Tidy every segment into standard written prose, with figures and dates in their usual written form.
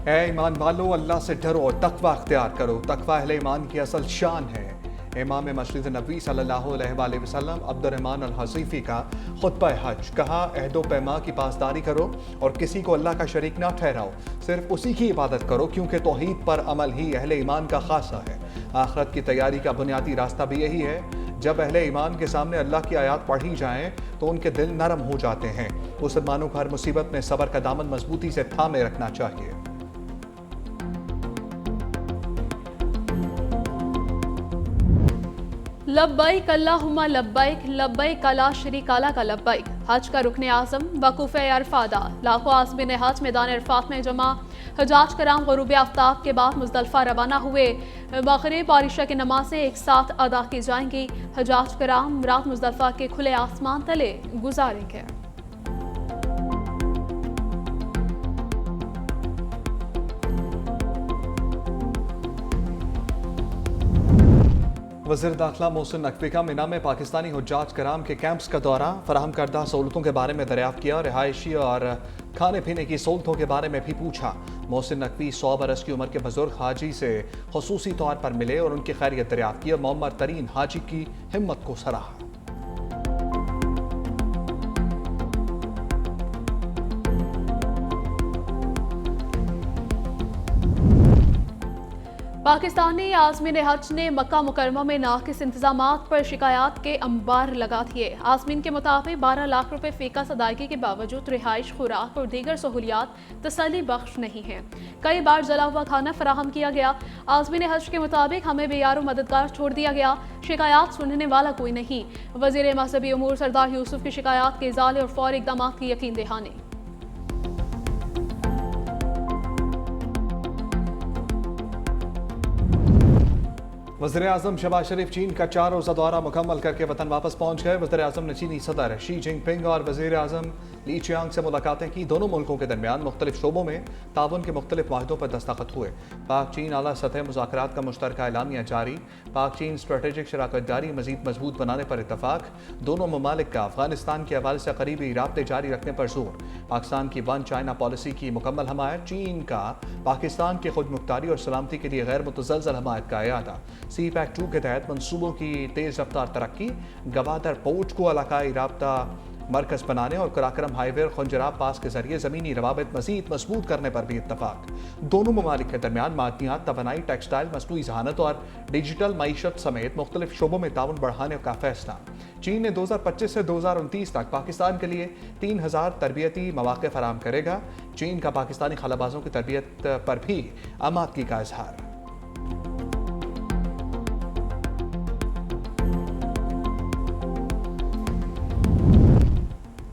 ऐ ईमान वालो, अल्लाह से डरो, तकवा अख्तियार करो। तकवा अहले ईमान की असल शान है। इमाम मस्जिद नबी सल्लल्लाहु अलैहि वसल्लम अब्दुर्रहमान अल हज़ीफ़ी का खुतबा हज। कहा, अहदो पैमा की पासदारी करो और किसी को अल्लाह का शरीक ना ठहराओ। सिर्फ उसी की इबादत करो, क्योंकि तौहीद पर अमल ही अहले ईमान का खासा है। आखिरत की तैयारी का बुनियादी रास्ता भी यही है। जब अहले ईमान के सामने अल्लाह की आयत पढ़ी जाएं तो उनके दिल नरम हो जाते हैं। मुसलमानों को हर मुसीबत में सब्र का दामन मजबूती से थामे रखना चाहिए। लब्बैक अल्लाहुम्मा लब्बैक, लब्बैक ला शरीका लक लब्बैक। हज का रुकन आज़म वकूफ़ अरफा अदा। लाखों आज़मीन हज मैदान अरफात में जमा। हजाज कराम गुरूब आफ्ताब के बाद मुज़दलिफ़ा रवाना हुए। मग़रिब और इशा की नमाज़ें एक साथ अदा की जाएंगी। हजाज कराम रात मुज़दलिफ़ा के खुले आसमान तले गुजारेंगे। वज़ीर दाखिला मोहसिन नकवी का मिना में पाकिस्तानी हुज्जाज कराम के कैंप्स का दौरा। फराहम करदा सहूलतों के बारे में दरियाफ्त किया। रिहायशी और खाने पीने की सहूलतों के बारे में भी पूछा। मोहसिन नकवी 100 बरस की उम्र के बुजुर्ग हाजी से खसूसी तौर पर मिले और उनकी खैरियत दरियाफ्त की और मोअम्मर तरीन हाजी की हिम्मत को सराहा। पाकिस्तानी आज़मीन हज ने मक्का मुकरमा में नाकिस इंतजामात पर शिकायत के अंबार लगा दिए। आज़मीन के मुताबिक 12 लाख रुपए फ़ीका अदायगी के बावजूद रिहाइश, खुराक और दीगर सहूलियात तसल्ली बख्श नहीं हैं। कई बार जला हुआ खाना फराहम किया गया। आज़मीन हज के मुताबिक हमें बेयारो मददगार छोड़ दिया गया। शिकायत सुनने वाला कोई नहीं। वज़ीर मज़हबी उमूर सरदार यूसुफ की शिकायत के इज़ाले और फौरी इक़दाम की यकीन दहानी। वज़ीर आज़म शहबाज शरीफ चीन का 4 रोज़ा दौरा मुकम्मल करके वतन वापस पहुँच गए। वज़ीर आज़म ने चीनी सदर शी जिनपिंग और वज़ीर आज़म ली चियांग से मुलाकातें की। दोनों मुल्कों के दरमियान मुख्तलिफ शोबों में ताउन के मुख्तलिफ माहदों पर दस्तखत हुए। पाक चीन आला सतह मुज़ाकरात का मुश्तरका एलामिया जारी। पाक चीन स्ट्रेटेजिक शराकत दारी मज़ीद मजबूत बनाने पर इतफाक। दोनों ममालिक का अफगानिस्तान के हवाले से करीबी राब्ते जारी रखने पर जोर। पाकिस्तान की वन चाइना पॉलिसी की मुकम्मल हमायत। चीन का पाकिस्तान की खुद मुख्तारी और सलामती के लिए गैर मुतज़लज़ल हमायत का अयादा। CPEC-2 के तहत मनसूबों की तेज़ रफ्तार तरक्की। गवादर पोर्ट को इलाकाई राब्ता मरकज़ बनाने और कराकरम हाईवे और खुंजराब पास के जरिए ज़मीनी रवाबित मज़ीद मजबूत करने पर भी इत्तफाक। दोनों ममालिक के दरमियान मादनियात, तवानाई, टेक्सटाइल, मसनूई ज़हानत और डिजिटल मईशत समेत मुख्तलिफ शोबों में ताउन बढ़ाने का फैसला। चीन ने 2025 से 2029 तक पाकिस्तान के लिए 3000 तरबियती मौक़े फराहम करेगा। चीन का पाकिस्तानी खलाबाजों की तरबियत पर भी आमादगी का इजहार।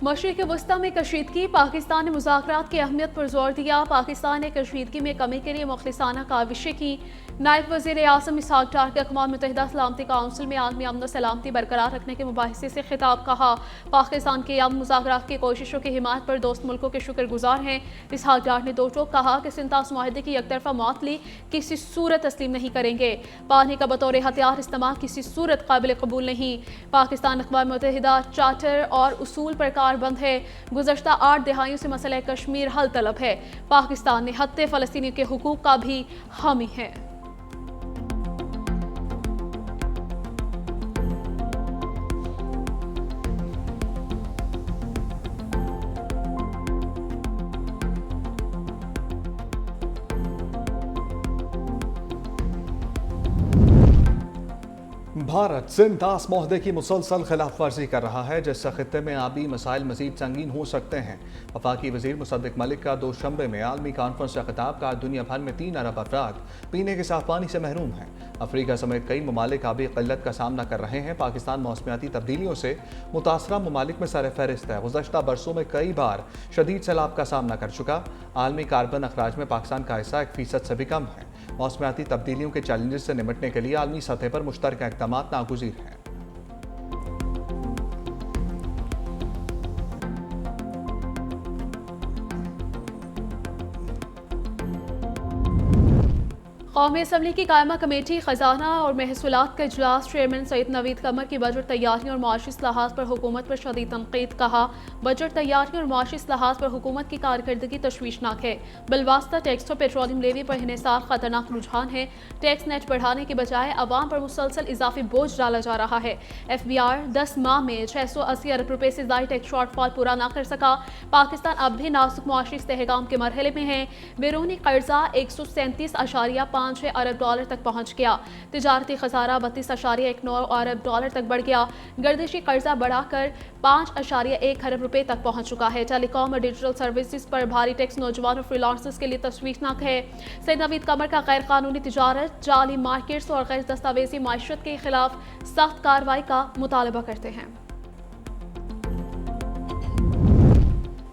मशरिक़ वस्ता में कशीदगी। पाकिस्तान ने मुज़ाकरात की अहमियत पर जोर दिया। पाकिस्तान ने कशीदगी में कमी के लिए मुखलिसाना काविशें की। नायब वज़ीर आज़म इसहाक़ डार के अक़वाम मुत्तहिदा सलामती काउंसिल में आलमी अमन और सलामती बरकरार रखने के मुबाहिसे से खिताब। कहा, पाकिस्तान की अमन मुज़ाकरात की कोशिशों की हिमायत पर दोस्त मुल्कों के शुक्रगुजार हैं। इसहाक़ डार ने दो टोक कहा कि सिंतास मुआहदे की एकतरफा मुअत्तली किसी सूरत तस्लीम नहीं करेंगे। पानी का बतौर हथियार इस्तेमाल किसी सूरत काबिल कबूल नहीं। पाकिस्तान अक़वाम मुत्तहिदा चार्टर और उसूल पर कारबंद है। गुज़श्ता 8 दहाइयों से मसला कश्मीर हल तलब है। पाकिस्तान ने हत्ते फ़लस्तीनियों के हुकूक का भी हामी है। भारत सिंतास मुआहदे की मुसलसल खिलाफ वर्जी कर रहा है, जिससे खित्ते में आबी मसाइल मजीद संगीन हो सकते हैं। वफाकी वजीर मुसद्दिक मलिक का दोशंबे में आलमी कॉन्फ्रेंस से खिताब का दुनिया भर में 3 अरब अफराद पीने के साफ पानी से महरूम हैं। अफ्रीका समेत कई ममालिक आबी किल्लत का सामना कर रहे हैं। पाकिस्तान मौसमियाती तब्दीलियों से मुतासरा ममालिक में सर फहरिस्त है। गुज़श्ता बरसों में कई बार शदीद सैलाब का सामना कर चुका। आलमी कार्बन अखराज में पाकिस्तान का हिस्सा 1% से भी कम है। मौसमियाती तब्दीलियों के चैलेंजेस से निपटने के लिए आलमी सतह पर मुश्तरका इक़दाम नागुज़ीर हैं। कौमी असम्बली की कायमा कमेटी खजाना और महसूलात का इजलास चेयरमैन सैयद नवीद कमर की बजट तैयारियों और मुआशी इस्लाहात पर हुकूमत पर शदीद तनकीद। कहा, बजट तैयारियों और मुआशी इस्लाहात पर हुकूमत की कारकर्दगी तशवीशनाक है। बिलवास्ता टैक्स और पेट्रोलियम लेवी पर हिसार खतरनाक रुझान है। टैक्स नेट बढ़ाने के बजाय अवाम पर मुसलसल इजाफी बोझ डाला जा रहा है। FBR 10 माह में 680 अरब रुपए से ज्यादा टैक्स शॉर्टफॉल पूरा ना कर सका। पाकिस्तान अब भी नाजुक मुआशी इस्तेहकाम के मरहले में है। बैरूनी कर्जा 137.5 अरब डॉलर तक पहुंच गया। तिजारती खसारा 32.19 अरब डॉलर तक बढ़ गया। गर्दिशी कर्जा बढ़ाकर 5.1 अरब रुपए तक पहुंच चुका है। टेलीकॉम और डिजिटल सर्विसेज पर भारी टैक्स नौजवान और फ्रीलांसर्स के लिए तशवीशनाक है। सैयद नवीद कमर का गैर कानूनी तिजारत, जाली मार्केट्स और गैर दस्तावेजी माइशत के खिलाफ सख्त कार्रवाई का मुतालबा करते हैं।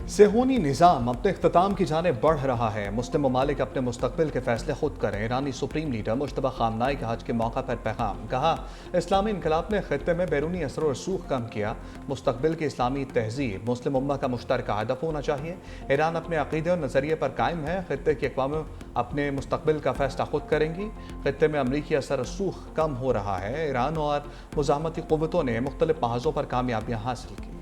सेहूनी निज़ाम अपने इख्तिताम की जानिब बढ़ रहा है। मुस्लिम ममालिक अपने मुस्तकबिल के फैसले खुद करें। ईरानी सुप्रीम लीडर मुश्तबा खामनाई का हज के मौका पर पैगाम। कहा, इस्लामी इनकलाब ने खित्ते में बैरूनी असर और रसूख कम किया। मुस्तकबिल की इस्लामी तहजीब मुस्लिम उम्मा का मुश्तरका हदफ होना चाहिए। ईरान अपने अकीदे और नज़रिए पर कायम है। खित्ते की अक़वाम अपने मुस्तकबिल का फैसला खुद करेंगी। खित्ते में अमरीकी असर रसूख कम हो रहा है। ईरान और मुज़ाहमती क़ुव्वतों ने मुख्तलिफ महाज़ों पर कामयाबियाँ हासिल की।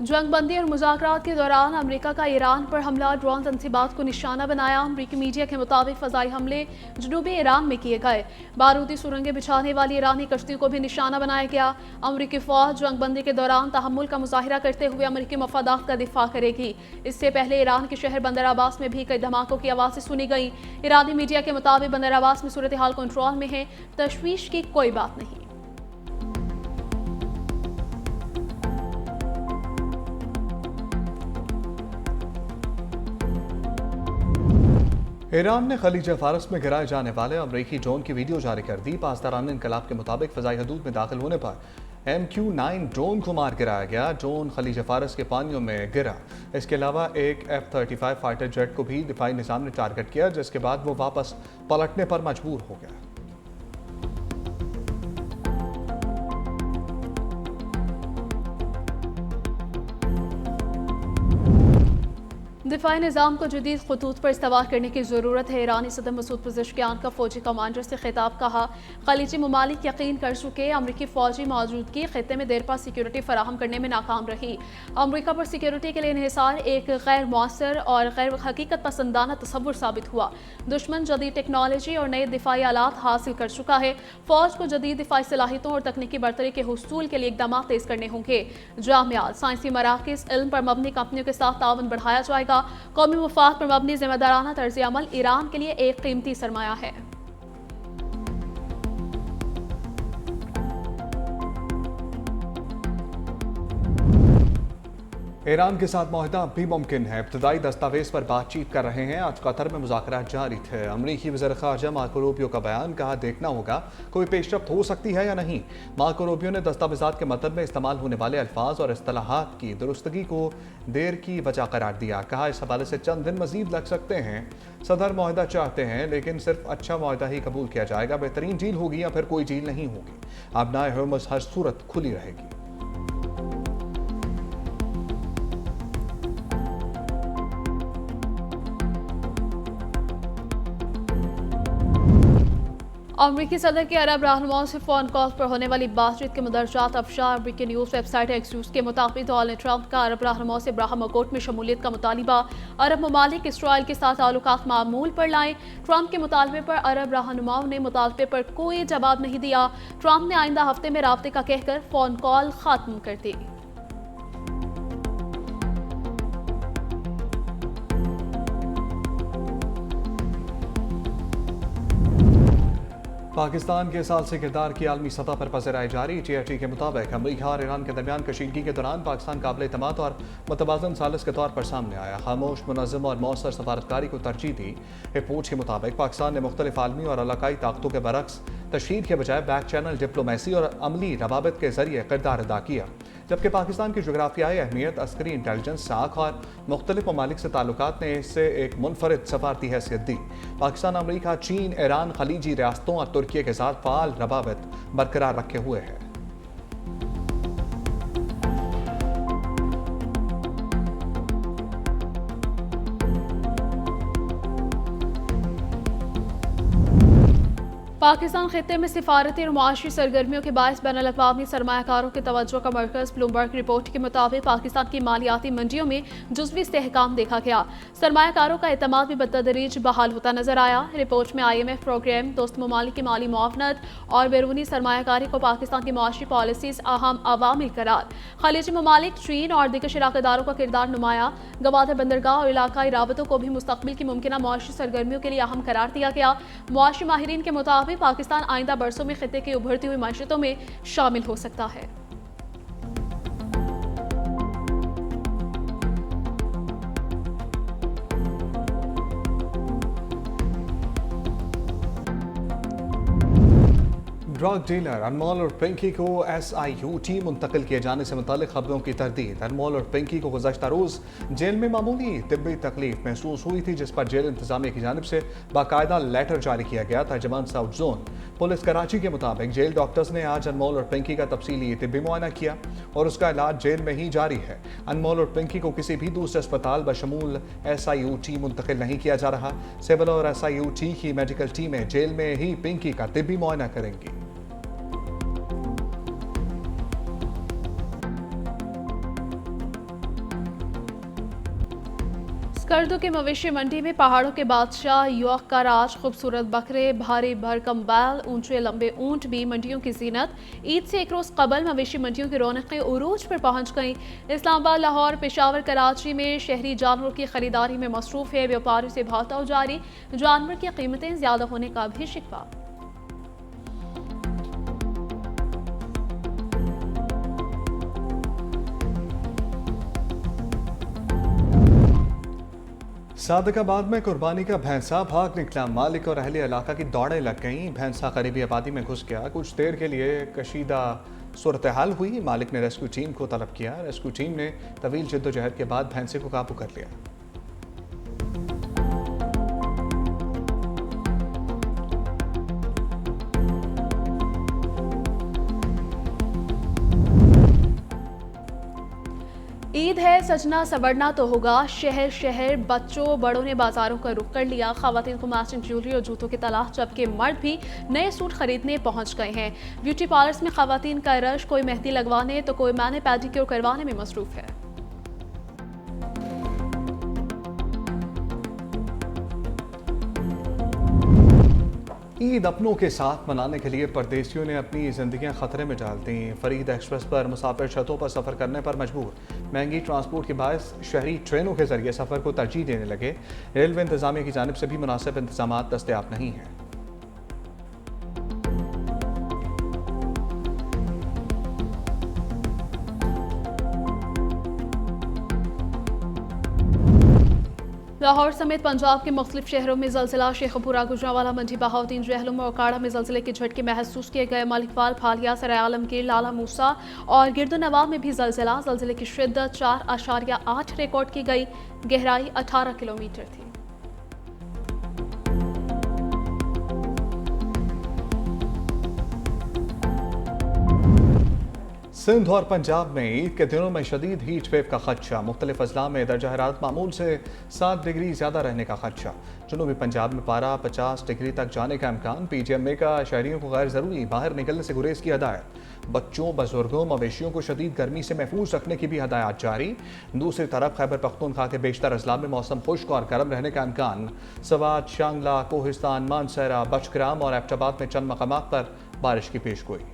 जंगबंदी और मुज़ाकरात के दौरान अमेरिका का ईरान पर हमला, ड्रोन तनसीबात को निशाना बनाया। अमरीकी मीडिया के मुताबिक फ़ज़ाई हमले जनूबी ईरान में किए गए। बारूदी सुरंगें बिछाने वाली ईरानी कश्ती को भी निशाना बनाया गया। अमरीकी फ़ौज जंगबंदी के दौरान तहम्मुल का मुजाहिरा करते हुए अमरीकी मफादात का दिफा करेगी। इससे पहले ईरान के शहर बंदर अब्बास में भी कई धमाकों की आवाज़ें सुनी गई। ईरानी मीडिया के मुताबिक बंदर अब्बास में सूरत हाल कंट्रोल में है, तशवीश की कोई बात नहीं। ईरान ने खलीज फारस में गिराए जाने वाले अमरीकी ड्रोन की वीडियो जारी कर दी। पासदारान इनकलाब के मुताबिक फ़ज़ाई हदूद में दाखिल होने पर MQ-9 ड्रोन को मार गिराया गया। ड्रोन खलीज फारस के पानियों में गिरा। इसके अलावा एक F-35 फाइटर जेट को भी दिफाई निज़ाम ने टारगेट किया, जिसके बाद वो वापस पलटने पर मजबूर हो गया। दिफाई निज़ाम को जदीद खतूत पर इस्तेमाल करने की ज़रूरत है। ईरानी सदर मसूद पज़ेश्कियान का फ़ौजी कमांडर से खिताब। कहा, खलीजी ममालिक यकीन कर चुके अमरीकी फ़ौजी मौजूदगी खित्ते में देर पास सिक्योरिटी फराहम करने में नाकाम रही। अमरीका पर सिक्योरिटी के लिए इन्हिसार एक गैर मौसर और गैर हकीकत पसंदाना तस्वुर साबित हुआ। दुश्मन जदीद टेक्नोलॉजी और नए दिफाई आलात हासिल कर चुका है। फ़ौज को जदीद दिफाई सलाहियतों और तकनीकी बरतरी के हुसूल के लिए इक़दाम तेज़ करने होंगे। जामियात, साइंसी मराकिज़, इल्म पर मबनी कंपनियों के साथ ताउन बढ़ाया जाएगा। कौमी मुफाद पर मबनी जिम्मेदाराना तर्ज अमल ईरान के लिए एक कीमती सरमाया है। ईरान के साथ मुआहदा अब भी मुमकिन है। इब्तदाई दस्तावेज पर बातचीत कर रहे हैं। आज कतर में मुज़ाकरात जारी थे। अमरीकी वज़ीर ख़ारजा मार्को रूबियो का बयान। कहा, देखना होगा कोई पेशरफ्त हो सकती है या नहीं। मार्को रूबियो ने दस्तावेज़ात के मतन में इस्तेमाल होने वाले अल्फाज और इस्तिलाहात की दुरुस्तगी को देर की वजह करार दिया। कहा, इस हवाले से चंद दिन मजीद लग सकते हैं। सदर मुआहदा चाहते हैं, लेकिन सिर्फ अच्छा मुआहदा ही कबूल किया जाएगा। बेहतरीन डील होगी या फिर कोई डील नहीं होगी। अबनाए हर्मुज़ हर सूरत खुली रहेगी। अमरीकी सदर के अरब रहनुमाओं से फ़ोन कॉल पर होने वाली बातचीत के मदरजात अफशा। अमरीकी न्यूज़ वेबसाइट एक्सूस के मुताबिक डोनाल्ड ट्रंप का अरब रहनुमाओं से अब्राहम अकोर्ड में शमूलियत का मुतालिबा। अरब ममालिक इसराइल के साथ ताल्लुकात मामूल पर लाएं। ट्रंप के मुतालबे पर अरब रहनुमाओं ने मुतालबे पर कोई जवाब नहीं दिया। ट्रंप ने आइंदा हफ्ते में राब्ते का कहकर फ़ोन कॉल ख़त्म कर दी। पाकिस्तान के सालसी किरदार की आलमी सतह पर पज़राई जारी। TFT के मुताबिक अमरीका और ईरान के दरमियान कशीदगी के दौरान पाकिस्तान काबिल एतमाद और मुतवाज़न सालिस के तौर पर सामने आया। खामोश, मुनज़्ज़म और मौसर सफारतकारी को तरजीह दी। रिपोर्ट के मुताबिक पाकिस्तान ने मुख्तलिफ आलमी और इलाकाई ताकतों के बरक्स तशहीद के बजाय बैक चैनल डिप्लोमेसी और अमली रवाबित के जरिए किरदार अदा किया, जबकि पाकिस्तान की जोग्राफियाई अहमियत, अस्करी इंटेलिजेंस, साख और मुख्तलिफ ममालिक से ताल्लुकात ने इससे एक मुनफरिद सफारती हैसियत दी। पाकिस्तान अमरीका, चीन, ईरान, खलीजी रियासतों और तुर्की के साथ फ़ाल रवाबित बरकरार रखे हुए है। पाकिस्तान खित्ते में सिफारती और मुआशी सरगर्मियों के बायस बैनुल-अक़वामी सरमायाकारों की तवज्जो का मरकज़। ब्लूमबर्ग रिपोर्ट के मुताबिक पाकिस्तान की मालियाती मंडियों में जुज़वी इस्तेहकाम देखा गया। सरमायाकारों का एतमाद भी बतदरीज बहाल होता नजर आया। रिपोर्ट में IMF प्रोग्राम, दोस्त ममालिक की माली मुआवनत और बैरूनी सरमायाकारी को पाकिस्तान की मुआशी पॉलिसीज़ अहम अवामिल करार। खलीजी ममालिक, चीन और दीगर शराकतदारों का किरदार नुमाया। गवादर बंदरगाह और इलाकाई राबतों को भी मुस्तकबिल की मुमकिना मुआशी सरगर्मियों के लिए अहम करार दिया गया। मुआशी माहिरीन के मुताबिक पाकिस्तान आइंदा बरसों में खित्ते की उभरती हुई मईशतों में शामिल हो सकता है। ड्रग डीलर अनमोल और पिंकी को SIUT मुंतकिल किए जाने से मुतालिक खबरों की तरदीद। अनमोल और पिंकी को गुज़श्ता रोज़ जेल में मामूली तिब्बी तकलीफ महसूस हुई थी, जिस पर जेल इंतजामिया की जानिब से बाकायदा लेटर जारी किया गया। तर्जमान साउथ जोन पुलिस कराची के मुताबिक जेल डॉक्टर्स ने आज अनमोल और पिंकी का तफसीली तिब्बी मुआयना किया और उसका इलाज जेल में ही जारी है। अनमोल और पिंकी को किसी भी दूसरे अस्पताल बशमूल SIUT मुंतकिल नहीं किया जा रहा। सिविल और SIUT की मेडिकल टीमें जेल में ही पिंकी का तिब्बी मुआयना करेंगी। स्कर्दू के मवेशी मंडी में पहाड़ों के बादशाह यौक का राज, खूबसूरत बकरे, भारी भरकम बैल, ऊंचे लंबे ऊंट भी मंडियों की जीनत। ईद से एक रोज कबल मवेशी मंडियों की रौनकें उरूज पर पहुंच गईं। इस्लामाबाद, लाहौर, पेशावर, कराची में शहरी जानवरों की खरीदारी में मसरूफ है। व्यापारियों से भाव जारी, जानवर की कीमतें ज्यादा होने का भी शिकवा। सादकाबाद में कुर्बानी का भैंसा भाग निकला। मालिक और अहले इलाका की दौड़ें लग गईं। भैंसा करीबी आबादी में घुस गया। कुछ देर के लिए कशीदा सूरत हाल हुई। मालिक ने रेस्क्यू टीम को तलब किया। रेस्क्यू टीम ने तवील जद्दोजहद के बाद भैंसे को काबू कर लिया। ईद है, सजना सवरना तो होगा। शहर शहर बच्चों बड़ों ने बाजारों का रुख कर लिया। खवातीन को मैचिंग ज्वेलरी और जूतों की तलाश, जबकि मर्द भी नए सूट खरीदने पहुंच गए हैं। ब्यूटी पार्लर्स में खवातीन का रश, कोई मेहंदी लगवाने तो कोई मैने पेडिक्योर करवाने में मसरूफ है। ईद अपनों के साथ मनाने के लिए परदेशियों ने अपनी जिंदगियां खतरे में डाल दी। फरीद एक्सप्रेस पर मुसाफिर छतों पर सफ़र करने पर मजबूर। महंगी ट्रांसपोर्ट के बायस शहरी ट्रेनों के जरिए सफ़र को तरजीह देने लगे। रेलवे इंतजामिया की जानिब से भी मुनासिब इंतजाम दस्तयाब नहीं हैं। लाहौर समेत पंजाब के मुख्तलिफ शहरों में ज़लज़ला। शेखपुरा, गुजरांवाला, मंडी, बहाउद्दीन, जहलुम और काड़ा में ज़लज़ले के झटके महसूस किए गए। मलिकवाल, फालिया, सराय आलमगीर, लाला मूसा और गिरदुनवाब में भी ज़लज़ला। ज़लज़ले की शिद्दत 4.8 रिकॉर्ड की गई। गहराई 18 किलोमीटर थी। सिंध और पंजाब में ईद के दिनों में शदीद हीट वेव का खदशा। मुख्तलिफ अजला में दर्जा हरारत मामूल से 7 डिग्री ज़्यादा रहने का खदशा। जनूबी पंजाब में पारा 50 डिग्री तक जाने का इम्कान। PGMA का शहरियों को गैर ज़रूरी बाहर निकलने से गुरेज की हदायत। बच्चों, बुजुर्गों, मवेशियों को शदीद गर्मी से महफूज रखने की भी हदायत जारी। दूसरी तरफ खैबर पख्तूनख्वा के बेशतर अजला में मौसम खुश्क और गर्म रहने का इम्कान। सवात, शांगला, कोहिस्तान, मानसरा, बचग्राम और एबटाबाद में चंद मकामात पर बारिश की पेशगोई।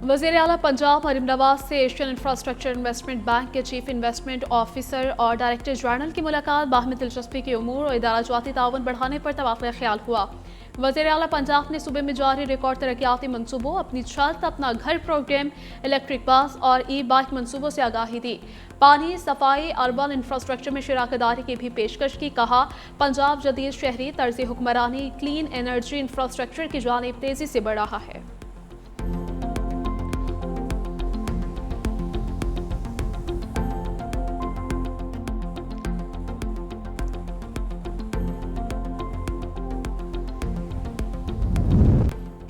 वज़ीर आला पंजाब मरीम नवाज से एशियन इंफ्रास्ट्रक्चर इन्वेस्टमेंट बैंक के चीफ इन्वेस्टमेंट ऑफिसर और डायरेक्टर जनरल की मुलाकात। बाहमी दिलचस्पी के उमूर और इदारा जाती ताउन बढ़ाने पर तवाफ़ुक़ ख्याल हुआ। वज़ीर आला पंजाब ने सूबे में जारी रिकॉर्ड तरक्याती मनसूबों, अपनी छत अपना घर प्रोग्राम, इलेक्ट्रिक बस और ई-बाइक मनसूबों से आगाही दी। पानी, सफाई, अर्बन इंफ्रास्ट्रक्चर में शराकतदारी की भी पेशकश की। कहा, पंजाब जदीद शहरी तर्ज हुक्मरानी, क्लीन एनर्जी इंफ्रास्ट्रक्चर की जानिब तेज़ी से बढ़ रहा है।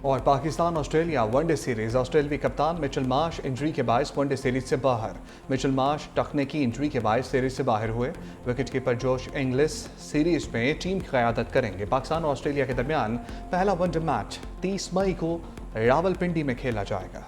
और पाकिस्तान ऑस्ट्रेलिया वनडे सीरीज ऑस्ट्रेलियावी कप्तान मिचेल मार्श इंजरी के बायस वनडे सीरीज से बाहर। मिचेल मार्श तकनीकी इंजरी के बायस सीरीज से बाहर हुए। Wicket keeper Josh Inglis series में टीम की क़यादत करेंगे। पाकिस्तान और ऑस्ट्रेलिया के दरमियान पहला वनडे मैच 30 मई को रावलपिंडी में खेला जाएगा।